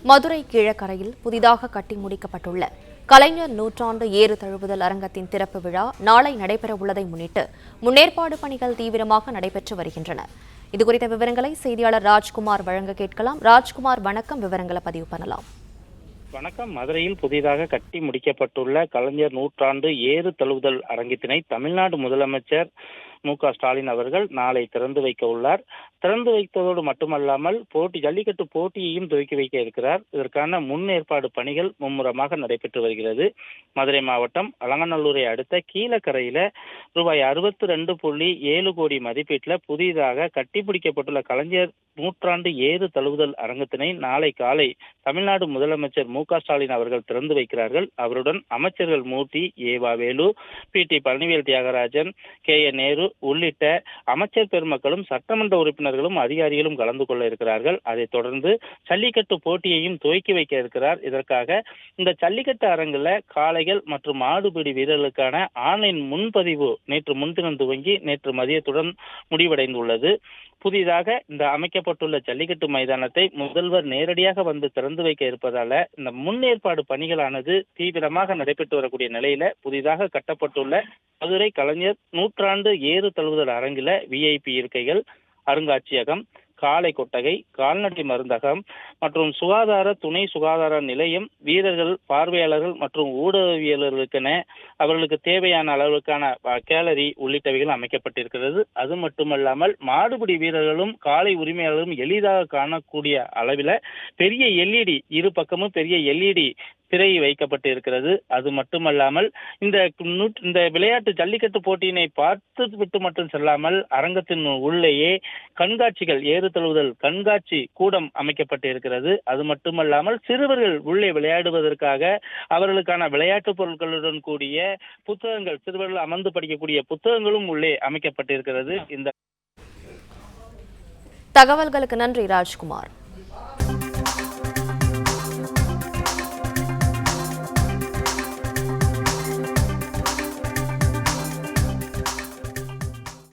மதுரை கீழக்கரையில் புதிதாக கட்டி முடிக்கப்பட்டுள்ள கலைஞர் நூற்றாண்டு ஏறு தழுவுதல் அரங்கத்தின் திறப்பு விழா நாளை நடைபெறவுள்ளதை முன்னிட்டு முன்னேற்பாடு பணிகள் தீவிரமாக நடைபெற்று வருகின்றன. இதுகுறித்த விவரங்களை செய்தியாளர் ராஜ்குமார் வழங்க கேட்கலாம். ராஜ்குமார், வணக்கம். விவரங்களை பதிவு பண்ணலாம். வணக்கம். மதுரையில் புதிதாக கட்டி முடிக்கப்பட்டுள்ள கலைஞர் நூற்றாண்டு ஏறு தழுவுதல் அரங்கத்தினை தமிழ்நாடு முதலமைச்சர் மு.க.ஸ்டாலின் அவர்கள் நாளை திறந்து வைக்க உள்ளார். திறந்து வைத்ததோடு மட்டுமல்லாமல் ஜல்லிக்கட்டு போட்டியையும் துவக்கி வைக்க இருக்கிறார். இதற்கான முன்னேற்பாடு பணிகள் மும்முரமாக நடைபெற்று வருகிறது. மதுரை மாவட்டம் அலங்காநல்லூரை அடுத்த கீழக்கரையில ரூபாய் 62.7 கோடி மதிப்பீட்டில் புதிதாக கட்டிப்பிடிக்கப்பட்டுள்ள கலைஞர் நூற்றாண்டு ஏறு தழுவுதல் அரங்கத்தினை நாளை காலை தமிழ்நாடு முதலமைச்சர் மு.க.ஸ்டாலின் அவர்கள் திறந்து வைக்கிறார்கள். அவருடன் அமைச்சர்கள் மூர்த்தி, ஏவா வேலு, பி.டி. பழனிவேல் தியாகராஜன், கே.என். நேரு உள்ளிட்ட அமைச்சர் பெருமக்களும் சட்டமன்ற உறுப்பினர்களும் அதிகாரிகளும் கலந்து கொள்ள இருக்கிறார்கள். அதைத் தொடர்ந்து ஜல்லிக்கட்டு போட்டியையும் துவக்கி வைக்க இருக்கிறார். இதற்காக இந்த ஜல்லிக்கட்டு அரங்கில் காளைகள் மற்றும் மாடுபிடி வீரர்களுக்கான ஆன்லைன் முன்பதிவு நேற்று முன்தினம் துவங்கி நேற்று மதியத்துடன் முடிவடைந்துள்ளது. புதிதாக இந்த அமைக்கப்பட்டுள்ள ஜல்லிக்கட்டு மைதானத்தை முதல்வர் நேரடியாக வந்து திறந்து வைக்க இருப்பதால இந்த முன்னேற்பாடு பணிகளானது தீவிரமாக நடைபெற்று வரக்கூடிய நிலையில புதிதாக கட்டப்பட்டுள்ள மதுரை கலைஞர் நூற்றாண்டு ஏறு தழுவுதல் அரங்கில VIP இருக்கைகள், அருங்காட்சியகம், காளை கொட்டகை, கால்நடை மருந்தகம் மற்றும் துணை சுகாதார நிலையம், வீரர்கள், பார்வையாளர்கள் மற்றும் ஊடகவியலர்களுக்கென அவர்களுக்கு தேவையான அளவுக்கான கேலரி உள்ளிட்டவைகள் அமைக்கப்பட்டிருக்கிறது. அது மட்டுமல்லாமல் மாடுபிடி வீரர்களும் காளை உரிமையாளர்களும் எளிதாக காணக்கூடிய அளவில் பெரிய LED, இரு பக்கமும் பெரிய LED திரை வைக்கப்பட்டு இருக்கிறது. அது மட்டுமல்லாமல் இந்த விளையாட்டு ஜல்லிக்கட்டு போட்டியினை பார்த்து விட்டு மட்டும் செல்லாமல் அரங்கத்தின் உள்ளேயே கண்காட்சிகள், ஏறு தழுவுதல் கண்காட்சி கூடம் அமைக்கப்பட்டு இருக்கிறது. அது மட்டுமல்லாமல் சிறுவர்கள் உள்ளே விளையாடுவதற்காக அவர்களுக்கான விளையாட்டு பொருட்களுடன் கூடிய புத்தகங்கள், சிறுவர்கள் அமர்ந்து படிக்கக்கூடிய புத்தகங்களும் உள்ளே அமைக்கப்பட்டிருக்கிறது. இந்த தகவல்களுக்கு நன்றி ராஜ்குமார்.